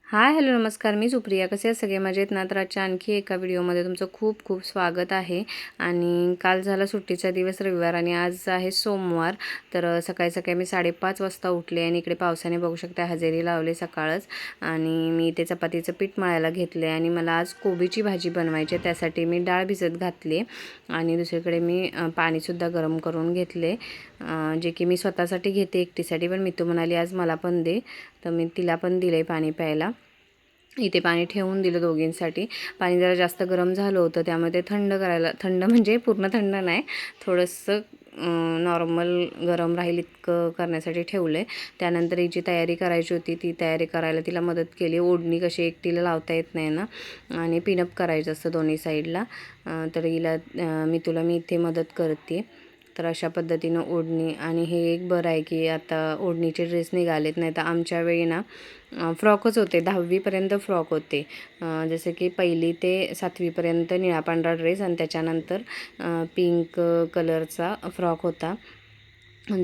Hi hello नमस्कार, मी सुप्रिया. कसे आहेत सगळे? मजेत ना? तर आजच्या आणखी एका व्हिडिओमध्ये तुमचं खूप खूप स्वागत आहे. आणि काल झाला सुट्टीचा दिवस रविवार आणि आज आहे सोमवार. तर सकाळी सकाळी मी 5:30 वाजता उठले आणि इकडे पावसाने बघू शकता हजेरी लावले सकाळच. आणि मी ते चपातीचं पीठ मळायला घेतले आणि मला आज कोबीची भाजी बनवायची आहे. त्यासाठी मी डाळ भिजत घातली आणि दुसरीकडे मी पाणीसुद्धा गरम करून घेतले, जे की मी स्वतःसाठी घेते एकटीसाठी, पण मितू म्हणाली आज मला पण दे, तर मी तिला पण दिले पाणी प्यायला. इथे पाणी ठेवून दिलं दोघींसाठी. पाणी जरा जास्त गरम झालं होतं त्यामुळे ते थंड म्हणजे पूर्ण थंड नाही, थोडंसं नॉर्मल गरम राहील इतकं करण्यासाठी ठेवलं आहे. त्यानंतर हिची तयारी करायची होती, ती तयारी करायला तिला मदत केली. ओढणी कशी एकटीला लावता येत नाही ना, आणि पिनअप करायचं असतं दोन्ही साईडला, तर हिला मी इथे मदत करते. तर अशा पद्धतीनं ओढणी. आणि हे एक बरं आहे की आता ओढणीचे ड्रेस निघालेत, नाही तर आमच्या वेळी ना फ्रॉकच होते. 10वीपर्यंत फ्रॉक होते, जसे की 1ली ते 7वीपर्यंत निळा पांढरा ड्रेस आणि त्याच्यानंतर पिंक कलरचा फ्रॉक होता,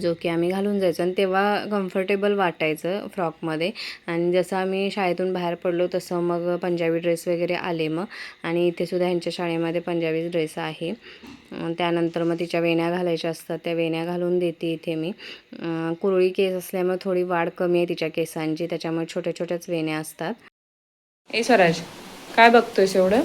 जो की आम्ही घालून जायचो आणि तेव्हा कम्फर्टेबल वाटायचं फ्रॉकमध्ये. आणि जसं आम्ही शाळेतून बाहेर पडलो तसं मग पंजाबी ड्रेस वगैरे आले मग. आणि इथेसुद्धा ह्यांच्या शाळेमध्ये पंजाबी ड्रेस आहे. त्यानंतर मग तिच्या वेण्या घालायच्या असतात, त्या वेण्या घालून देते इथे मी. कुरळी केस असल्यामुळे थोडी वाढ कमी आहे तिच्या केसांची, त्याच्यामुळे छोट्या छोट्याच वेण्या असतात. ए स्वराज, काय बघतोयस एवढं?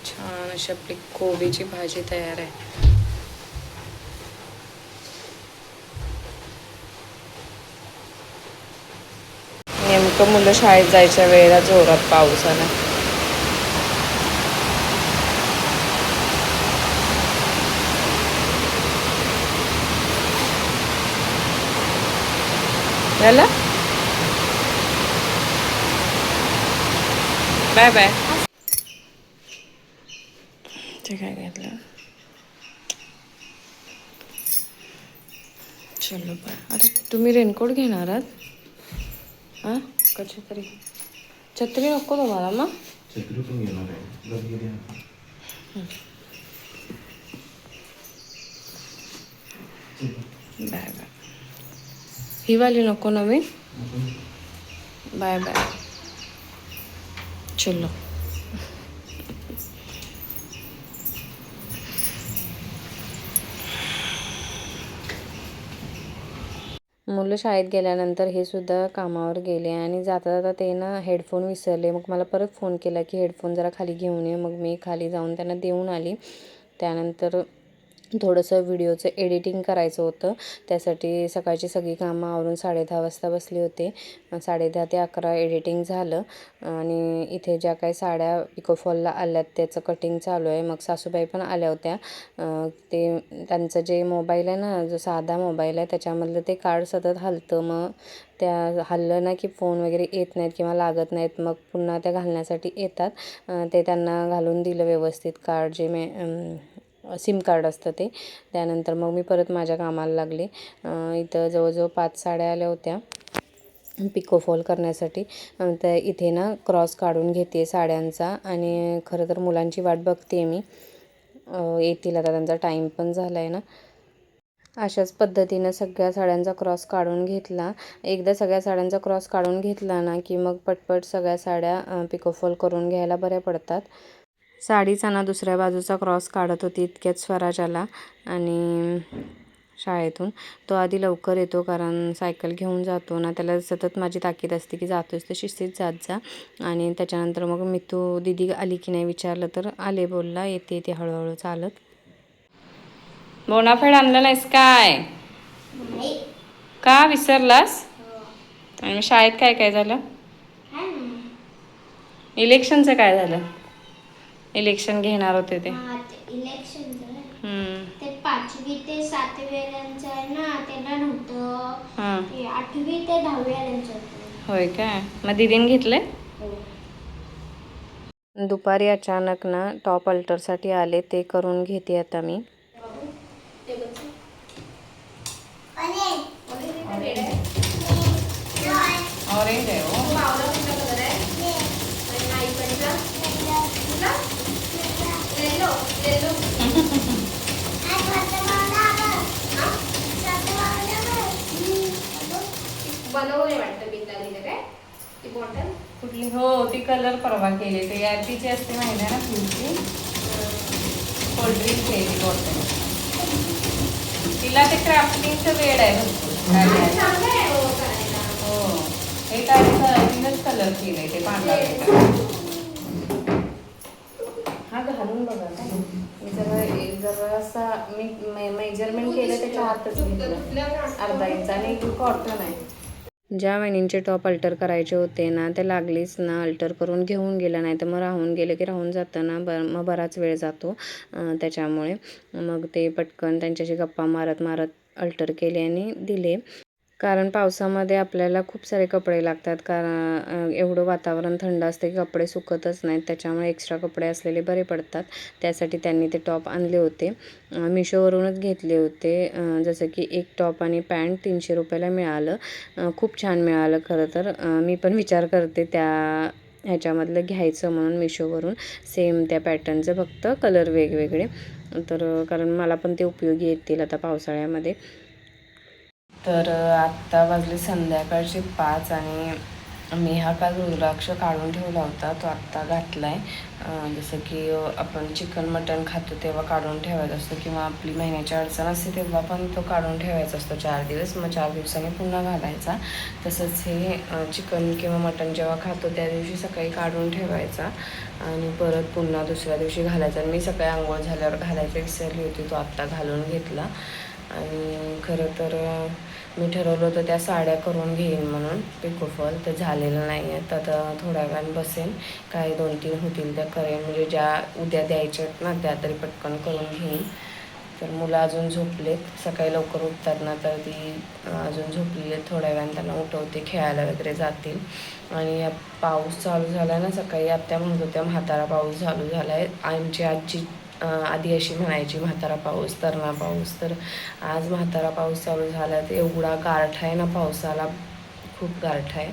छान अशी आपली कोबीची भाजी तयार आहे. नेमकं मुलं शाळेत जायच्या वेळेला जोरात पाऊस आला. झालं? Bye bye. ते काय घेतलं? चलो बाय. अरे तुम्ही रेनकोट घेणार आहात? हां, कशी तरी छत्री नको तुम्हाला मग? छत्री पण घेणार आहे. Bye bye. ही वाली नको नवीन? Bye bye. चलो. मुलं शाळेत गेल्यानंतर हे सुद्धा कामावर गेले आणि जाता जाता ते ना हेडफोन विसरले. मग मला परत फोन केला की हेडफोन जरा खाली घेऊन ये. मग मी खाली जाऊन त्यांना देऊन आली. त्यानंतर थोडंसं व्हिडिओचं एडिटिंग करायचं होतं, त्यासाठी सकाळची सगळी कामं आवरून 10:30 वाजता बसले होते. 10:30 ते 11 एडिटिंग झालं. आणि इथे ज्या काही साड्या पिकोफॉलला आल्यात त्याचं कटिंग चालू आहे. मग सासूबाई पण आल्या होत्या. ते त्यांचं जे मोबाईल आहे ना, जो साधा मोबाईल आहे, त्याच्यामधलं ते कार्ड सतत हलतं. मग त्या हललं ना की फोन वगैरे येत नाहीत किंवा लागत नाहीत. मग पुन्हा त्या घालण्यासाठी येतात. ते त्यांना घालून दिलं व्यवस्थित कार्ड, जे सिम कार्ड असतं ते. त्यानंतर मग मी परत माझ्या कामाला लागले. इथं जवळजवळ 5 साड्या आल्या होत्या पिकोफॉल करण्यासाठी. तर इथे ना क्रॉस काढून घेते साड्यांचा आणि खरं तर मुलांची वाट बघते मी. येतील आता, त्यांचा टाईम पण झाला आहे ना. अशाच पद्धतीनं सगळ्या साड्यांचा क्रॉस काढून घेतला. एकदा सगळ्या साड्यांचा क्रॉस काढून घेतला ना की मग पटपट सगळ्या साड्या पिकोफॉल करून घ्यायला बऱ्या पडतात. साडीचा ना दुसऱ्या बाजूचा क्रॉस काढत होती इतक्यात स्वराज आला आणि शाळेतून. तो आधी लवकर येतो कारण सायकल घेऊन जातो ना, त्याला सतत माझी ताकीद असते की जातोस तर शिस्तीत जात जा. आणि त्याच्यानंतर मग मितू दीदी आली की नाही विचारलं तर आले, बोलला येते ते हळूहळू चालत. बोनाफाईड आणलं नाहीस काय? का विसरलास? आणि मग शाळेत काय काय झालं? इलेक्शनचं काय झालं? इलेक्शन घेणार होते ते. ते 5वी ते 7वी आहे ना, त्यांना नव्हतं. ते 8वी ते 10वी होय काय? मग दीदीने घेतले? दुपारी अचानक ना टॉप अल्टरसाठी आले, ते करून घेते आता मी. ऑरेंज आहे हो. कुठली हो ती कलर परवा केली ते याचीची असते माहिती आहे ना फ्रूटची कोल्ड्रिंक केली बॉटल तिला ते क्राफ्टिंगचं वेळ आहे भरपूर हो हे काय तिनंच कलर केलंय ते पांढरा हा घालून बघा काय मी जरासा मी मेजरमेंट केलं त्याच्या हातच घेतलं अर्धा इंच आणि कॉटन आहे. ज्या वहिनींचे टॉप अल्टर करायचे होते ना ते लागलीच ना अल्टर करून घेऊन गेलं नाही तर मग राहून गेलं की राहून जातं ना मग बराच वेळ जातो त्याच्यामुळे मग ते पटकन त्यांच्याशी गप्पा मारत मारत अल्टर केले आणि दिले. कारण पावसामध्ये आपल्याला खूप सारे कपडे लागतात कारण एवढं वातावरण थंड असते की कपडे सुकतच नाहीत त्याच्यामुळे एक्स्ट्रा कपडे असलेले बरे पडतात. त्यासाठी त्यांनी ते टॉप आणले होते मिशोवरूनच घेतले होते जसं की एक टॉप आणि पॅन्ट 300 रुपयाला मिळालं. खूप छान मिळालं खरं तर मी पण विचार करते ह्याच्यामधलं घ्यायचं म्हणून मिशोवरून सेम त्या पॅटर्नचं फक्त कलर वेगवेगळे तर कारण मला पण ते उपयोगी येतील आता पावसाळ्यामध्ये. तर आत्ता वाजले संध्याकाळचे 5 आणि मी हा काल रुद्राक्ष काढून ठेवला होता तो आत्ता घातला आहे. जसं की आपण चिकन मटण खातो तेव्हा काढून ठेवायचं असतं किंवा आपली महिन्याची अडचण असते तेव्हा पण तो काढून ठेवायचा असतो 4 दिवस मग 4 दिवसांनी पुन्हा घालायचा. तसंच हे चिकन किंवा मटण जेव्हा खातो त्या दिवशी सकाळी काढून ठेवायचा आणि परत पुन्हा दुसऱ्या दिवशी घालायचा. आणि मी सकाळी आंघोळ झाल्यावर घालायचं विसरली होती तो आत्ता घालून घेतला. आणि खरं तर मी ठरवलं होतं त्या साड्या करून घेईन म्हणून पिकोफॉल तर झालेलं नाही आहे. तर आता थोड्या वेळानं बसेन काही 2-3 होतील त्या करेन म्हणजे ज्या उद्या द्यायच्या आहेत ना त्या तरी पटकन करून घेईन. तर मुलं अजून झोपलेत सकाळी लवकर उठतात ना तर ती अजून झोपलेली आहेत थोड्या वेळानं त्यांना उठवते खेळायला वगैरे जातील. आणि पाऊस चालू झाला ना सकाळी आत्या म्हणत होत्या म्हातारा पाऊस चालू झाला आहे. आमची आजी आधी अशी म्हणायची म्हातारा पाऊस तरणा पाऊस तर आज म्हातारा पाऊस चालू झाला तर एवढा गारठा आहे ना पावसाला खूप गारठा आहे.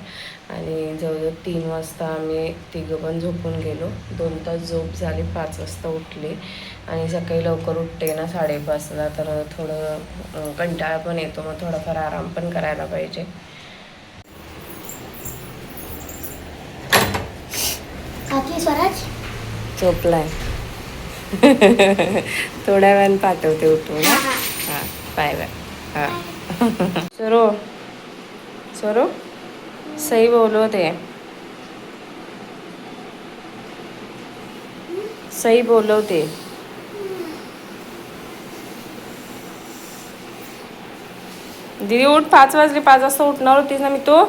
आणि जवळजवळ 3 वाजता आम्ही तिघं पण झोपून गेलो 2 तास झोप झाली 5 वाजता उठले. आणि सकाळी लवकर उठते ना 5:30ला तर थोडं कंटाळा पण येतो मग थोडाफार आराम पण करायला पाहिजे. स्वराज झोपलाय थोड्या वेळानं पाठवते उठून हां बाय बाय हां सरो सरो सई बोलवते सई बोलवते. दीदी उठ 5 वाजले 5 वाजता उठणार होतीस ना मी तो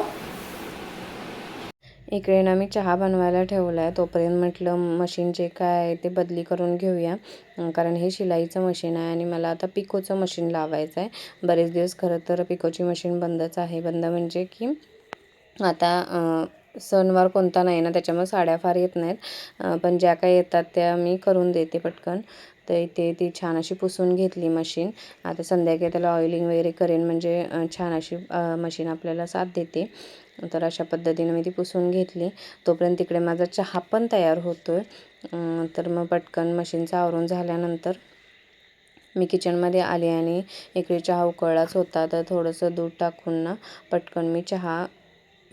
इकडे ना मी चहा बनवायला ठेवला आहे तोपर्यंत म्हटलं मशीन जे काय आहे ते बदली करून घेऊया कारण हे शिलाईचं मशीन आहे आणि मला आता पिकोचं मशीन लावायचं आहे. बरेच दिवस खरं तर पिकोची मशीन बंदच आहे बंद म्हणजे की आता सणवार कोणता नाही ना त्याच्यामुळे साड्या फार येत नाहीत पण ज्या काही येतात त्या मी करून देते पटकन. तर इथे ती छान अशी पुसून घेतली मशीन. आता संध्याकाळी त्याला ऑइलिंग वगैरे करेन म्हणजे छान अशी मशीन आपल्याला साथ देते. तर अशा पद्धतीने मी ती पुसून घेतली. तोपर्यंत तिकडे माझा चहा पण तयार होतो आहे. तर मग पटकन मशीनचं आवरून झाल्यानंतर मी किचनमध्ये आले आणि इकडे चहा उकळलाच होता तर थोडंसं दूध टाकून ना पटकन मी चहा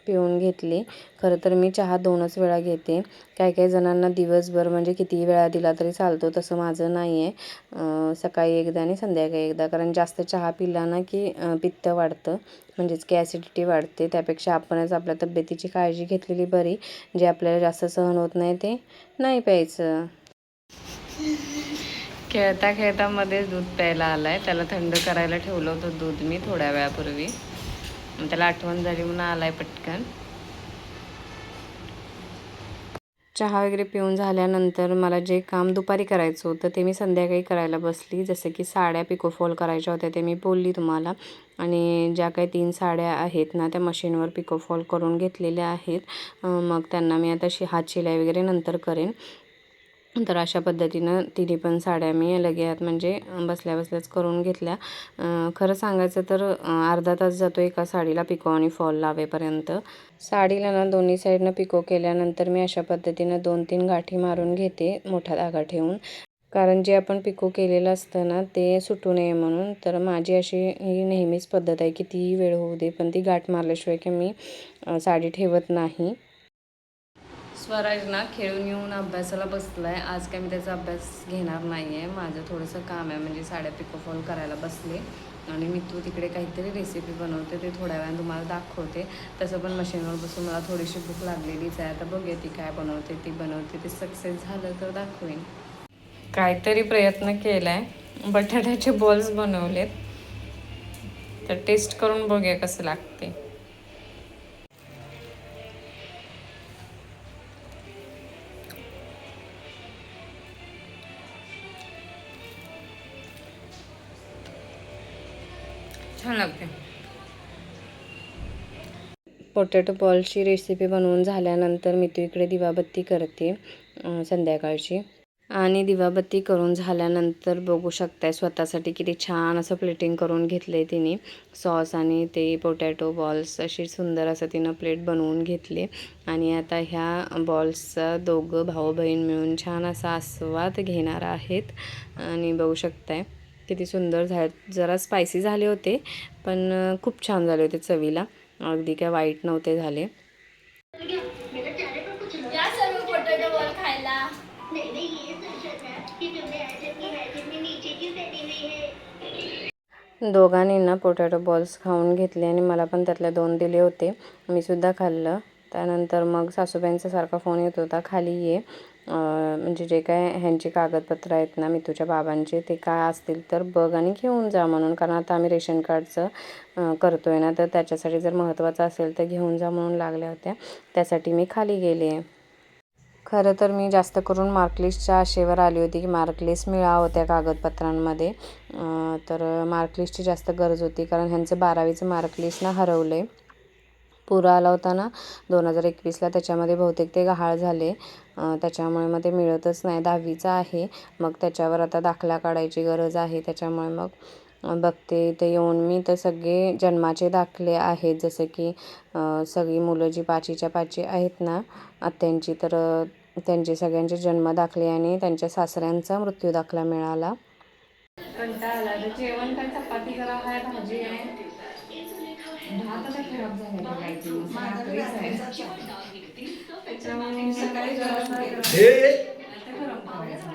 पिऊन घेतली. खरं तर मी चहा 2च वेळा घेते. काही जणांना दिवसभर म्हणजे कितीही वेळा दिला तरी चालतो तसं माझं नाही आहे. सकाळी एकदा आणि संध्याकाळी एकदा कारण जास्त चहा पिला ना की पित्त वाढतं म्हणजेच की ॲसिडिटी वाढते. त्यापेक्षा आपणच आपल्या तब्येतीची काळजी घेतलेली बरी. जे आपल्याला जास्त सहन होत नाही ते नाही प्यायचं. खेळता खेळता मध्येच दूध प्यायला आला आहे. त्याला थंड करायला ठेवलं होतं दूध मी थोड्या वेळापूर्वी त्याला आठवण झाली म्हणून आलाय पटकन. चहा वगैरे पिऊन झाल्यानंतर मला जे काम दुपारी करायचं होतं ते मी संध्याकाळी करायला बसली. जसं की साड्या पिकोफॉल करायच्या होत्या ते मी बोलली तुम्हाला. आणि ज्या काही 3 साड्या आहेत ना त्या मशीनवर पिकोफॉल करून घेतलेल्या आहेत. मग त्यांना मी आता हात शिलाई वगैरे नंतर करेन. तर अशा पद्धतीनं तिन्ही पण साड्या मी लगेच म्हणजे बसल्या बसल्याच करून घेतल्या. खरं सांगायचं तर अर्धा तास जातो एका साडीला पिको आणि फॉल लावेपर्यंत. साडीला ना दोन्ही साईडनं पिको केल्यानंतर मी अशा पद्धतीनं 2-3 गाठी मारून घेते मोठा धागा ठेवून. कारण जे आपण पिको केलेलं असतं ना ते सुटू नये म्हणून. तर माझी अशी ही नेहमीच पद्धत आहे कितीही वेळ होऊ दे पण ती गाठ मारल्याशिवाय की मी साडी ठेवत नाही. स्वराज ना खेळून येऊन अभ्यासाला बसला आहे. आज काय मी त्याचा अभ्यास घेणार नाही आहे. माझं थोडंसं काम आहे, म्हणजे साड्या पिकोफॉल करायला बसले आणि मी तू तिकडे काहीतरी रेसिपी बनवते, ते थोड्या वेळाने तुम्हाला दाखवते. तसं पण मशीनवर बसून मला थोडीशी भूक लागलेलीच आहे. आता बघूया ती काय बनवते, ती बनवते. ते सक्सेस झालं तर दाखवेन. काहीतरी प्रयत्न केला आहे, बटाट्याचे बॉल्स बनवलेत, तर टेस्ट करून बघूया कसं लागते. छान लागते. पोटॅटो बॉलची रेसिपी बनवून झाल्यानंतर मी तू इकडे दिवाबत्ती करते संध्याकाळची. आणि दिवाबत्ती करून झाल्यानंतर बघू शकताय स्वतःसाठी किती छान असं प्लेटिंग करून घेतलं आहे तिने. सॉस आणि ते पोटॅटो बॉल्स अशी सुंदर असं तिनं प्लेट बनवून घेतले. आणि आता ह्या बॉल्सचा दोघं भाऊ बहीण मिळून छान असा आस्वाद घेणार आहेत. आणि बघू शकताय किती सुंदर झाले. जरा स्पायसी झाले होते पण खूप छान झाले होते चवीला, अगदी काय वाईट नव्हते झाले. या सर्व पोटॅटो बॉल खायला. नहीं ये सच है कि तुमने ऐसे की है जितनी नीचे की फेंकी हुई है. दोघांनींना पोटॅटो बॉल्स खाऊन घेतले आणि मला पण त्यातले 2 दिले होते. मी सुद्धा खाल्लं. त्यानंतर मग सासूबाईंचा सारखा फोन येत होता, खाली ये, म्हणजे जे काय ह्यांची कागदपत्र आहेत ना मितूच्या बाबांचे, ते काय असतील तर बघ आणि घेऊन जा म्हणून. कारण आता आम्ही रेशन कार्डचं करतोय ना, तर त्याच्यासाठी जर महत्त्वाचं असेल तर घेऊन जा म्हणून लागल्या होत्या. त्यासाठी मी खाली गेले. खरं तर मी जास्त करून मार्कलिस्टच्या आशेवर आली होती की मार्कलिस्ट मिळावं त्या कागदपत्रांमध्ये. तर मार्कलिस्टची जास्त गरज होती, कारण ह्यांचं 12वीचं मार्कलिस्ट ना हरवलं आहे. पूर आला होता ना 2021ला, त्याच्यामध्ये बहुतेक ते गहाळ झाले. त्याच्यामुळे मग ते मिळतच नाही. 10वीचं आहे, मग त्याच्यावर आता दाखला काढायची गरज आहे. त्याच्यामुळे मग बघते इथे येऊन मी, तर सगळे जन्माचे दाखले आहेत. जसं की सगळी मुलं जी 5च्या 5 आहेत ना आत्यांची, तर त्यांचे सगळ्यांचे जन्मदाखले आणि त्यांच्या सासऱ्यांचा मृत्यू दाखला मिळाला. कंटाळा आला. तर जेवण काय, चपाती जरा आहे, भाजी आहे, भात आता खराब झाला रात्रीच आहे. त्याच्यामुळे सकाळी जरासा आता गरम करायचं.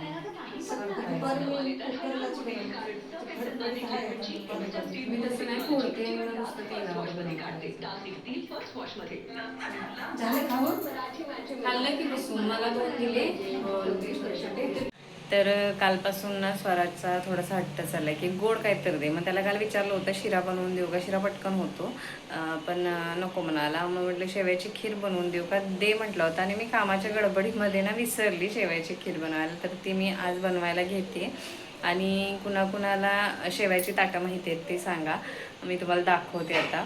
मी तसं नाही फोडते आणि मग नुसतं तेलावर गरम करायचं. खाल्लं की बसून मला 2 दिले छोटे. तर कालपासून ना स्वराजचा थोडासा हट्ट चालला आहे की गोड काहीतरी दे. मग त्याला काल विचारलं होतं शिरा बनवून देऊ का, शिरा पटकन होतो, पण नको म्हणाला. मग म्हटलं शेवयाची खीर बनवून देऊ का, दे म्हटलं होतं. आणि मी कामाच्या गडबडीमध्ये ना विसरली शेवयाची खीर बनवायला, तर ती मी आज बनवायला घेते. आणि कुणाकुणाला शेवयाची ताटं माहिती आहेत ते सांगा, मी तुम्हाला दाखवते आता.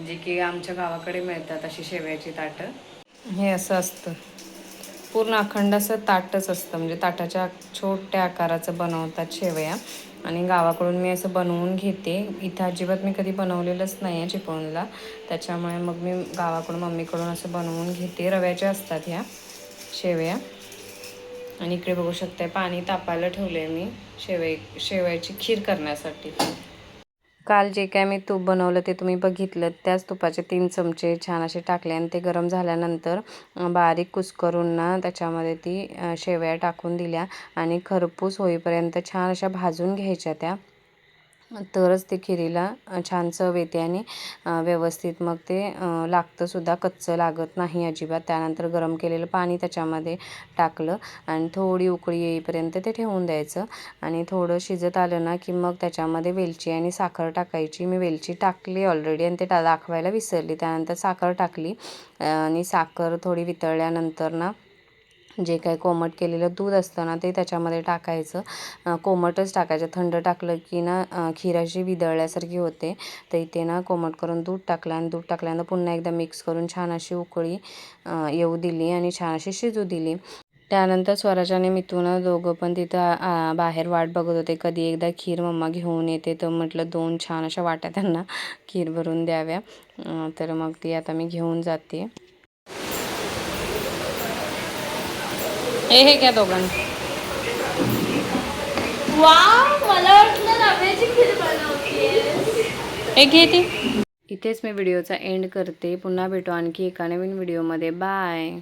जे की आमच्या गावाकडे मिळतात अशी शेवयाची ताटं. हे असं असतं, पूर्ण अखंड असं ताटच असतं, म्हणजे ताटाच्या छोट्या आकाराचं बनवतात शेवया. आणि गावाकडून मी असं बनवून घेते. इथं अजिबात मी कधी बनवलेलंच नाही आहे चिपळूणला, त्याच्यामुळे मग मी गावाकडून मम्मीकडून असं बनवून घेते. रव्याच्या असतात ह्या शेवया. आणि इकडे बघू शकते पाणी तापायला ठेवले मी शेवयाची खीर करण्यासाठी. काल जे काय मी तूप बनवलं ते तुम्ही बघितलं. त्याच तुपाचे 3 चमचे छान असे टाकले आणि ते गरम झाल्यानंतर बारीक कुस्करून ना त्याच्यामध्ये ती शेवया टाकून दिल्या आणि खरपूस होईपर्यंत छान अशा भाजून घ्यायच्या त्या, तरच ते खिरीला छान चव येते आणि व्यवस्थित मग ते लागतंसुद्धा, कच्चं लागत नाही अजिबात. त्यानंतर गरम केलेलं पाणी त्याच्यामध्ये टाकलं आणि थोडी उकळी येईपर्यंत ते ठेवून द्यायचं. आणि थोडं शिजत आलं ना की मग त्याच्यामध्ये वेलची आणि साखर टाकायची. मी वेलची टाकली ऑलरेडी आणि ते दाखवायला विसरली. त्यानंतर साखर टाकली आणि साखर थोडी वितळल्यानंतर ना जे काही कोमट केलेलं दूध असतं ना ते त्याच्यामध्ये टाकायचं. कोमटच टाकायचं, थंड टाकलं की ना खीर अशी विदळल्यासारखी होते. तर इथे ना कोमट करून दूध टाकलं आणि दूध टाकल्यानंतर पुन्हा एकदा मिक्स करून छान अशी उकळी येऊ दिली आणि छान अशी शिजू दिली. त्यानंतर स्वराज आणि मिथून दोघं पण तिथं बाहेर वाट बघत होते, कधी एकदा खीर मम्मा घेऊन येते. तर म्हटलं 2 छान अशा वाट्या त्यांना खीर भरून द्याव्या. तर मग ती आता मी घेऊन जाते. हे घ्या दोघांनी. वाव, मला वाटलं रव्याची खीर बनवतेस. हे घे ती. इथेच मी व्हिडिओचा एंड करते. पुन्हा भेटू आणखी एका नवीन व्हिडिओमध्ये. बाय.